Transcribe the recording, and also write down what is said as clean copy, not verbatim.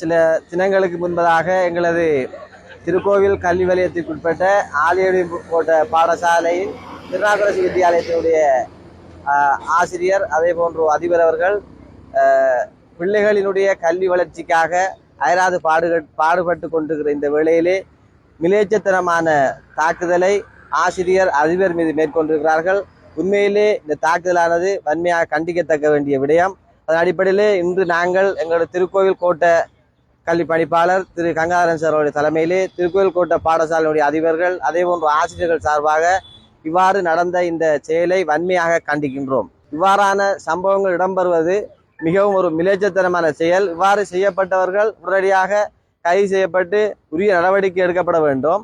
சில தினங்களுக்கு முன்பதாக எங்களது திருக்கோவில் கல்வி வலயத்திற்குட்பட்ட ஆலியடி கோட்ட பாடசாலையின் திருநாகரசு வித்தியாலயத்தினுடைய ஆசிரியர் அதே போன்று அதிபர் அவர்கள் பிள்ளைகளினுடைய கல்வி வளர்ச்சிக்காக அயராது பாடுபட்டு கொண்டிருக்கிற இந்த வேளையிலே மிலேச்சத்தனமான தாக்குதலை ஆசிரியர் அதிபர் மீது மேற்கொண்டிருக்கிறார்கள். உண்மையிலே இந்த தாக்குதலானது வன்மையாக கண்டிக்கத்தக்க வேண்டிய விடயம். அதன் அடிப்படையிலே இன்று நாங்கள் எங்களுடைய திருக்கோவில் கோட்ட கல்வி பணிப்பாளர் திரு கங்காதரன் சார் அவருடைய தலைமையிலே திருக்கோவில் கோட்ட பாடசாலையுடைய அதிபர்கள் அதே போன்று ஆசிரியர்கள் சார்பாக இவ்வாறு நடந்த இந்த செயலை வன்மையாக கண்டிக்கின்றோம். இவ்வாறான சம்பவங்கள் இடம்பெறுவது மிகவும் ஒரு மிலேச்சத்தனமான செயல். இவ்வாறு செய்யப்பட்டவர்கள் உடனடியாக கைது செய்யப்பட்டு உரிய நடவடிக்கை எடுக்கப்பட வேண்டும்.